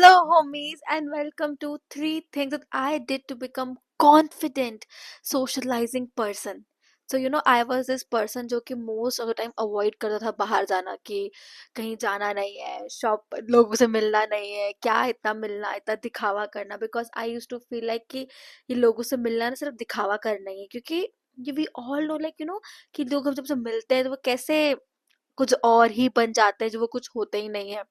Hello, homies, and welcome to three things that I did to become confident socializing person. I was this person जो कि most of the time avoid करता था बाहर जाना कि कहीं जाना नहीं है, शॉप लोगों से मिलना नहीं है, क्या इतना मिलना, इतना दिखावा करना because I used to feel like कि ये लोगों से मिलना ना सिर्फ दिखावा करना ही है क्योंकि we all know कि लोग जब से मिलते हैं तो वो कैसे कुछ और ही बन जाते हैं जो वो कुछ होते ही नहीं है।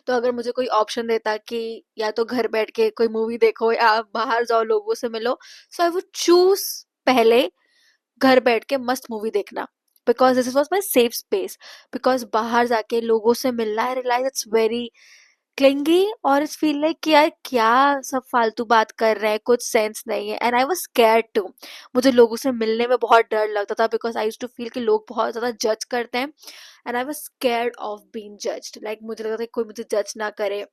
तो अगर मुझे कोई ऑप्शन देता कि या तो घर बैठ के कोई मूवी देखो या बाहर जाओ लोगों से मिलो, सो आई वुड चूज पहले घर बैठ के मस्त मूवी देखना because this was my safe space. Because बाहर जाके लोगों से मिलना आई रियलाइज इट्स वेरी क्लिंगी और इट्स फील लाइक कि यार क्या सब फालतू बात कर रहे हैं, कुछ सेंस नहीं है। And I was scared to, मुझे लोगों से मिलने में बहुत डर लगता था because I used to feel कि लोग बहुत ज्यादा जज करते हैं and I was scared of being judged. Like मुझे लगता था कि कोई मुझे जज ना करे,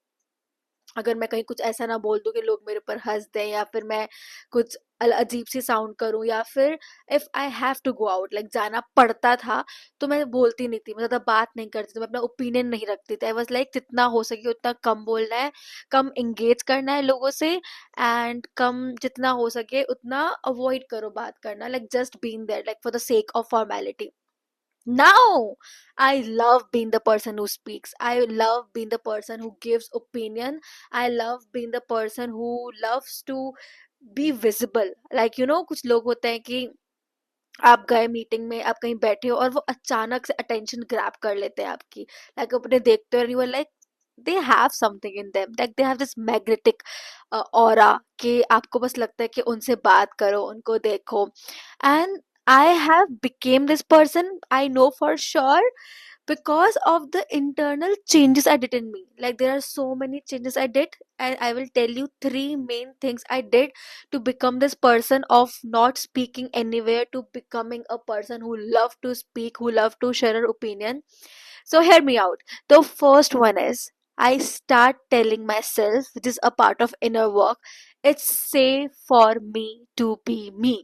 अगर मैं कहीं कुछ ऐसा ना बोल दूं कि लोग मेरे ऊपर हंस दें या फिर मैं कुछ अजीब सी साउंड करूं या फिर if I have to go out like जाना पड़ता था तो मैं बोलती नहीं थी, मैं ज्यादा बात नहीं करती थी, मैं अपना ओपिनियन नहीं रखती थी। आई वाज लाइक जितना हो सके उतना कम बोलना है, कम एंगेज करना है लोगों से एंड कम जितना हो सके उतना अवॉइड करो बात करना, like just being there like for the sake of formality. Now I love being the person who speaks, I love being the person who gives opinion, I love being the person who loves to be visible। कुछ लोग होते हैं कि आप गए meeting में, आप कहीं बैठे हो और वो अचानक से अटेंशन ग्रैब कर लेते हैं आपकी, लाइक अपने देखते हो you are like they have something in them, like they have this magnetic aura कि आपको बस लगता है कि उनसे बात करो, उनको देखो। And I have became this person, I know for sure, because of the internal changes I did in me. Like there are so many changes I did, and I will tell you three main things I did to become this person of not speaking anywhere to becoming a person who love to speak, who love to share her opinion. So hear me out. The first one is I start telling myself, which is a part of inner work, it's safe for me to be me.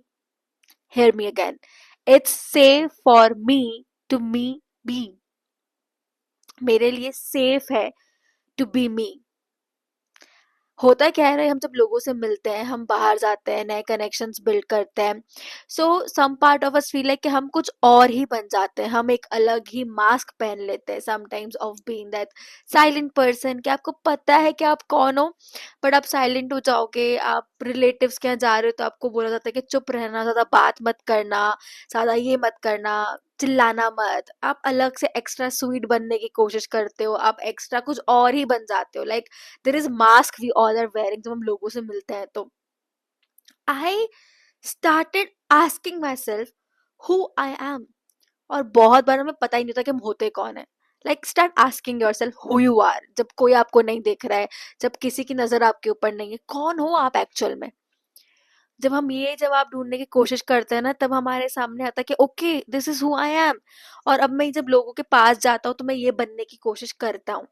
Hear me again. It's safe for me to me be। मेरे लिए safe है to be मी। होता क्या है ना, हम जब लोगों से मिलते हैं, हम बाहर जाते हैं, नए कनेक्शंस बिल्ड करते हैं, so some part of us feel है कि हम कुछ और ही बन जाते हैं, हम एक अलग ही मास्क पहन लेते हैं sometimes of being that silent person कि आपको पता है कि आप कौन हो बट आप साइलेंट हो जाओगे। आप रिलेटिव्स के यहाँ जा रहे हो तो आपको बोला जाता है कि चुप रहना, ज़्यादा बात मत करना, ज़्यादा ये मत करना, चिल्लाना मत। आप अलग से एक्स्ट्रा स्वीट बनने की कोशिश करते हो, आप एक्स्ट्रा कुछ और ही बन जाते हो। Like there is mask we all are wearing जब हम लोगों से मिलते हैं। तो I started asking myself who I am. और बहुत बार हमें पता ही नहीं होता कि हम होते कौन है। Like start asking yourself who you are, जब कोई आपको नहीं देख रहा है, जब किसी की नजर आपके ऊपर नहीं है, कौन हो आप एक्चुअल में। जब हम ये जवाब ढूंढने की कोशिश करते हैं ना, तब हमारे सामने आता है कि okay this is who I am. और अब मैं जब लोगों के पास जाता हूँ तो मैं ये बनने की कोशिश करता हूँ।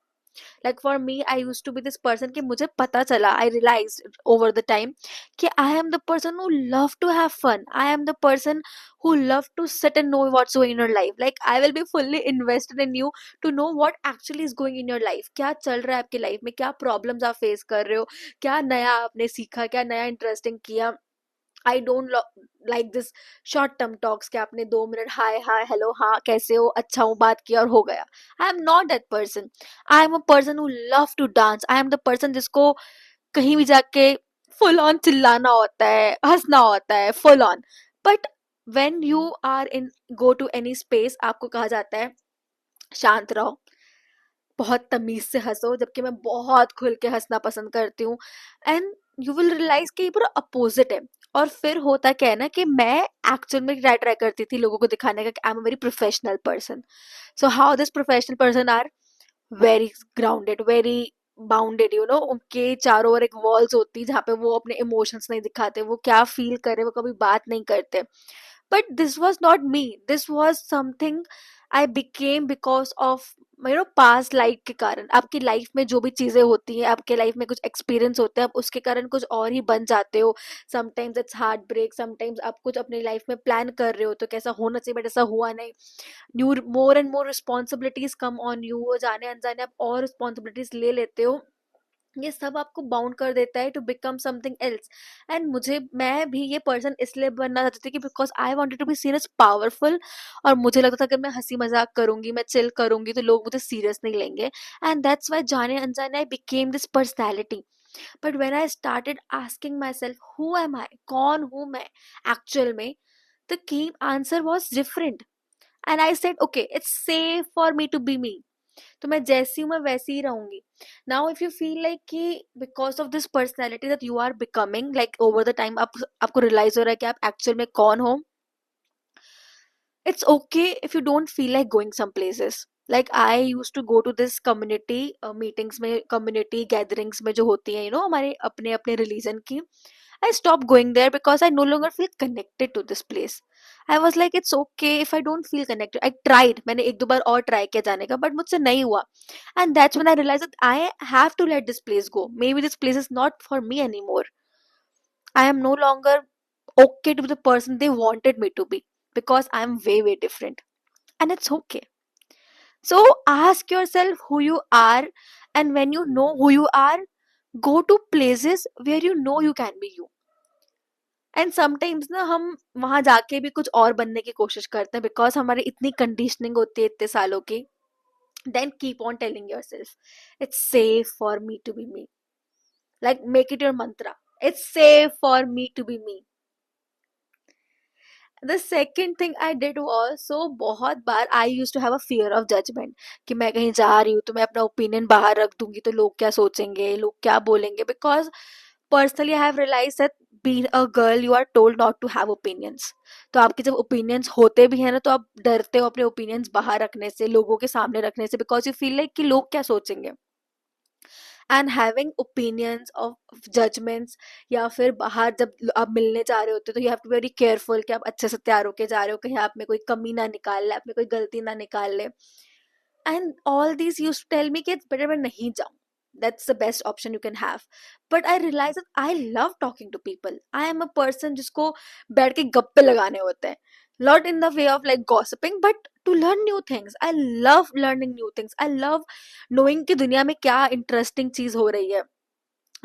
Like for me I use to be this person कि मुझे पता चला, I realise over the time कि I am the person who love to have fun, I am the person who love to sit and know what's going in your life. Like I will be fully invested in you to know what actually is going in your life, क्या चल रहा है आपकी life में, क्या problems आप face कर रहे हो, क्या नया आपने सीखा, क्या नया इंटरेस्टिंग किया। I don't like this short term talks कि आपने 2 मिनट हाय हाय हेलो हाँ कैसे हो अच्छा हूँ बात किया और हो गया। I am not that person. I am a person who love to dance. I am the person जिसको कहीं भी जाके फुल ऑन चिल्लाना होता है, हंसना होता है full on. But when you are in go to any space आपको कहा जाता है शांत रहो, बहुत तमीज से हंसो, जबकि मैं बहुत खुल के हंसना पसंद करती हूँ। एंड यू विल रियलाइज कि ये पूरा अपोजिट है। और फिर होता क्या है ना कि मैं एक्चुअल में ट्राई ट्राई करती थी लोगों को दिखाने का कि I am a very professional person. So how this professional person are very grounded, very bounded, you know, उनके चारों ओर एक वॉल्स होती है जहाँ पे वो अपने इमोशंस नहीं दिखाते, वो क्या फील करे वो कभी बात नहीं करते। but this was not me, this was something I became because of past life के कारण। आपकी लाइफ में जो भी चीजें होती हैं, आपके लाइफ में कुछ एक्सपीरियंस होते हैं, आप उसके कारण कुछ और ही बन जाते हो। Sometimes it's heartbreak, sometimes आप कुछ अपनी लाइफ में प्लान कर रहे हो तो कैसा होना चाहिए बट ऐसा हुआ नहीं। New more and more responsibilities come on you, जाने अनजाने आप और रिस्पॉन्सिबिलिटीज ले लेते हो ये सब आपको बाउंड कर देता है to become something else. And मैं भी ये पर्सन इसलिए बनना चाहती थी कि because I wanted to be seen as powerful. और मुझे लगता था अगर मैं हंसी मजाक करूंगी, मैं चिल करूंगी, तो लोग मुझे सीरियस नहीं लेंगे। एंड दैट्स वाई जाने अनजाने I became this personality. But when I started asking myself who am I, कौन हूं मैं एक्चुअल में, the came answer was different. And I said okay, it's safe for me to be me. तो मैं जैसी हूँ मैं वैसी ही रहूंगी। Now if you feel like कि because of this personality that you are becoming, like over the time आपको रियलाइज हो रहा है कि आप एक्चुअल में कौन हो, it's okay if you don't feel like going some places. Like I used to go to this community meetings में, community gatherings में जो होती हैं, हमारे अपने अपने religion की. I stopped going there because I no longer feel connected to this place. I was like it's okay if I don't feel connected. I tried, मैंने एक दो बार और try किया जाने का, but मुझसे नहीं हुआ. And that's when I realized that I have to let this place go. Maybe this place is not for me anymore. I am no longer okay to be the person they wanted me to be because I am way, way different. And it's okay. So ask yourself who you are, and when you know who you are, go to places where you know you can be you. And sometimes ना हम वहां जाके भी कुछ और बनने की कोशिश करते हैं बिकॉज हमारी इतनी कंडीशनिंग होती है इतने सालों की. Then keep on telling yourself it's safe for me to be me. Like make it your mantra, it's safe for me to be me. The second thing I did was, so बहुत बार I use to have a fear of judgement कि मैं कहीं जा रही हूँ तो मैं अपना ओपिनियन बाहर रख दूंगी तो लोग क्या सोचेंगे, लोग क्या बोलेंगे. Because personally I have realise that being a girl you are told not to have opinions. तो आपके जब ओपिनियंस होते भी हैं ना, तो आप डरते हो अपने ओपिनियंस बाहर रखने से, लोगों के सामने रखने से, बिकॉज यू फील लाइक कि लोग क्या सोचेंगे. And having opinions of judgments, या फिर बाहर जब आप मिलने जा रहे होते हो तो you have to be very careful कि आप अच्छे से तैयार होके जा रहे हो, कहीं आप में कोई कमी ना निकाल ले, आप में कोई गलती ना निकाल ले. And all these use to tell me कि इट्स बेटर मैं नहीं जाऊं. That's the best option you can have. But I realize that I love talking to people. I am a person जिसको बैठ के गप्पे लगाने होते हैं. Not in the way of like gossiping, but to learn new things. I love learning new things. I love knowing कि दुनिया में क्या interesting चीज हो रही है.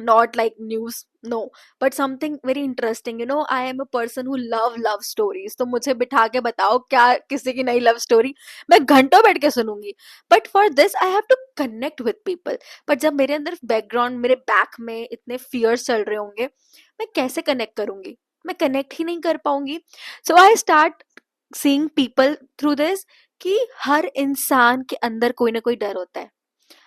Not like news, no, but something very interesting. I am a person who love stories. तो मुझे बिठा के बताओ क्या किसी की नई लव स्टोरी, मैं घंटों बैठ के सुनूंगी. But for this I have to connect with people. But जब मेरे अंदर बैकग्राउंड, मेरे बैक में इतने फियर्स चल रहे होंगे, मैं कैसे कनेक्ट करूंगी, मैं कनेक्ट ही नहीं कर पाऊंगी. So I start seeing people through this कि हर इंसान के अंदर कोई ना कोई डर होता है.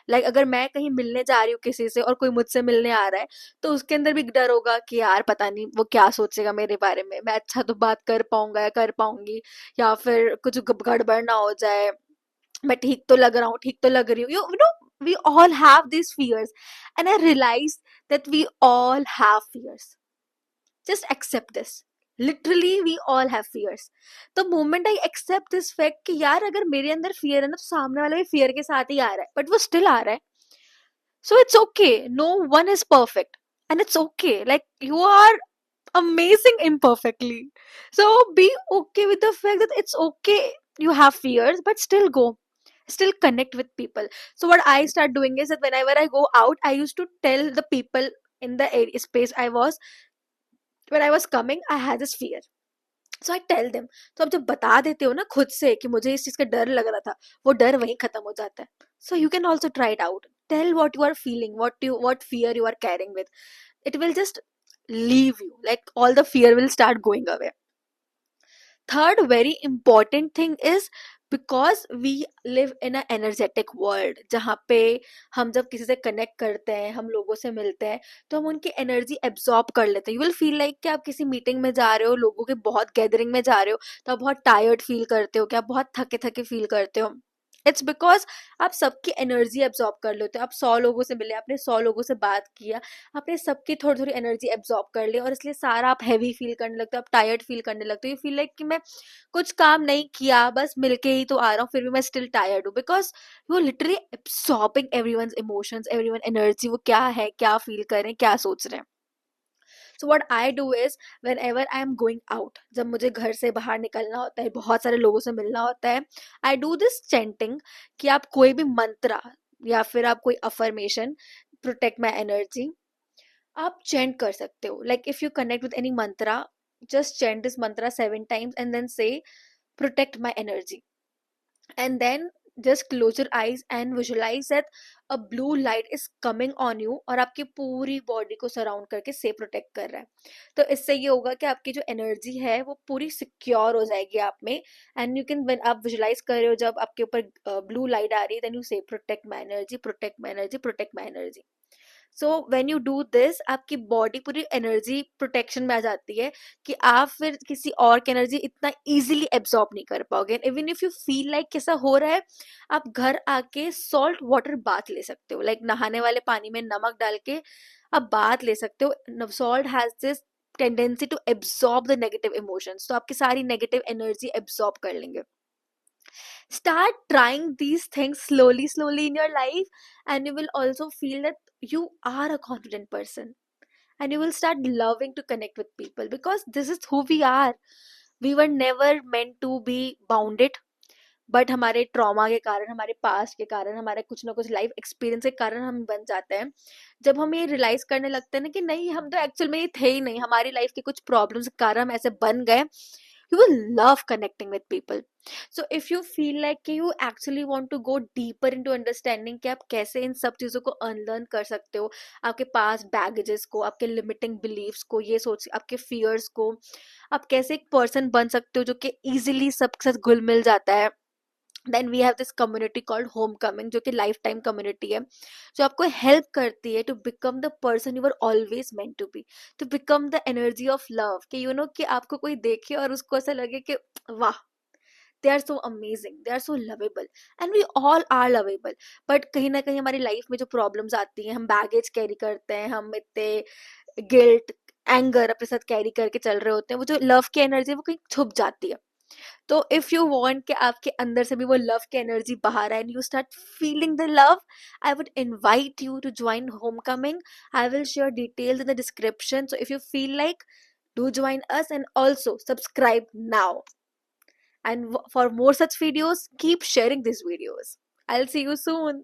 अगर मैं कहीं मिलने जा रही हूँ किसी से और कोई मुझसे मिलने आ रहा है, तो उसके अंदर भी डर होगा कि यार पता नहीं वो क्या सोचेगा मेरे बारे में, मैं अच्छा तो बात कर पाऊंगा या कर पाऊंगी, या फिर कुछ गड़बड़ ना हो जाए, मैं ठीक तो लग रहा हूँ, ठीक तो लग रही हूँ. You know we all have these fears, and I realized that we all have fears. Just accept this. Literally we all have fears. The moment I accept this fact कि यार अगर मेरे अंदर fear है ना, तो सामने वाला भी fear के साथ ही आ रहा है, but वो still आ रहा है. So it's okay. No one is perfect. And it's okay. Like you are amazing imperfectly. So be okay with the fact that it's okay. You have fears, but still go. Still connect with people. So what I start doing is that whenever I go out, I used to tell the people in the space I was, when I was coming, I had this fear. So I tell them. तो आप जब बता देते हो ना खुद से कि मुझे इस चीज का डर लग रहा था, वो डर वहीं खत्म हो जाता है. So you can also try it out. Tell what you are feeling, what fear you are carrying with. It will just leave you. Like all the fear will start going away. Third very important thing is because we live in an energetic world, जहाँ पे हम जब किसी से connect करते हैं, हम लोगों से मिलते हैं, तो हम उनकी एनर्जी एब्जॉर्ब कर लेते हैं. यू विल फील लाइक कि आप किसी मीटिंग में जा रहे हो, लोगों के बहुत गैदरिंग में जा रहे हो, तो आप बहुत टायर्ड फील करते हो, कि आप बहुत थके थके फील करते हो. इट्स बिकॉज आप सबकी एनर्जी एब्जॉर्ब कर लेते हो. आप 100 लोगों से मिले, आपने 100 लोगों से बात किया, आपने सबकी थोड़ी थोड़ी एनर्जी एब्जॉर्ब कर ली, और इसलिए सारा आप हैवी फील करने लगते हो, आप टायर्ड फील करने लगते हो. यू फील लाइक कि मैं कुछ काम नहीं किया, बस मिलके ही तो आ रहा हूँ, फिर भी मैं स्टिल टायर्ड हूँ. Because you are literally absorbing everyone's emotions, everyone energy, वो क्या है, क्या फील कर रहे हैं, क्या सोच रहे हैं. So what I do is when ever I am going out, जब मुझे घर से बाहर निकलना होता है, बहुत सारे लोगों से मिलना होता है, आई डू दिस चैंटिंग कि आप कोई भी मंत्रा या फिर आप कोई अफर्मेशन प्रोटेक्ट माई एनर्जी, आप चेंट कर सकते हो. Like if you connect with any Mantra, just chant this mantra 7 times and then say protect my energy, and then just close your eyes and visualize that a blue light is coming on you और आपकी पूरी body को surround करके से protect कर रहा है. तो इससे ये होगा कि आपकी जो एनर्जी है वो पूरी सिक्योर हो जाएगी आप में. एंड यू कैन, व्हेन आप विजुलाइज कर रहे हो जब आपके ऊपर ब्लू लाइट आ रही है, देन यू से protect my energy, protect my energy, protect my energy. So when you do this, आपकी बॉडी पूरी एनर्जी प्रोटेक्शन में आ जाती है कि आप फिर किसी और की एनर्जी इतना इजीली एब्जॉर्ब नहीं कर पाओगे. Even if you feel like कैसा हो रहा है, आप घर आके सॉल्ट वाटर बाथ ले सकते हो. लाइक नहाने वाले पानी में नमक डाल के आप बाथ ले सकते हो. Salt has this tendency to absorb the negative emotions, तो आपकी सारी नेगेटिव एनर्जी एब्जॉर्ब कर लेंगे. Start trying these things slowly in your life, and you will also feel that you are a confident person, and you will start loving to connect with people because this is who we are. We were never meant to be bounded, but हमारे trauma के कारण, हमारे past के कारण, हमारे कुछ ना कुछ लाइफ एक्सपीरियंस के कारण हम बन जाते हैं. जब हम ये रियलाइज करने लगते हैं ना कि नहीं, हम तो एक्चुअल में ये थे ही नहीं, हमारी लाइफ के कुछ प्रॉब्लम्स के कारण हम ऐसे बन गए, you will love connecting with people. So if you feel like कि you actually want to go deeper into understanding कि आप कैसे इन सब चीज़ों को अनलर्न कर सकते हो, आपके पास बैगेजेस को, आपके लिमिटिंग बिलीव्स को, ये सोच, आपके फियर्स को, आप कैसे एक पर्सन बन सकते हो जो कि इजीली सबके साथ घुल मिल जाता है, then we have this community called home coming, जो कि लाइफ टाइम कम्युनिटी है, जो आपको हेल्प करती है to become the person you are always meant to be, to become the energy of love. कि यू नो कि आपको कोई देखे और उसको ऐसा लगे कि वाह, they are so amazing, they are so lovable, and we all are lovable. But कहीं ना कहीं हमारी लाइफ में जो प्रॉब्लम्स आती हैं, हम बैगेज कैरी करते हैं, हम इतने गिल्ट, एंगर अपने साथ कैरी करके चल रहे होते हैं, वो जो लव की एनर्जी वो कहीं छुप जाती है. तो इफ यू वांट कि आपके अंदर से भी वो लव की एनर्जी बाहर आए, and you start feeling the love, I would invite you to join home coming. I will share details in the description, so if you feel like, do join us and also subscribe now. And for more such videos, keep sharing these videos. I'll see you soon.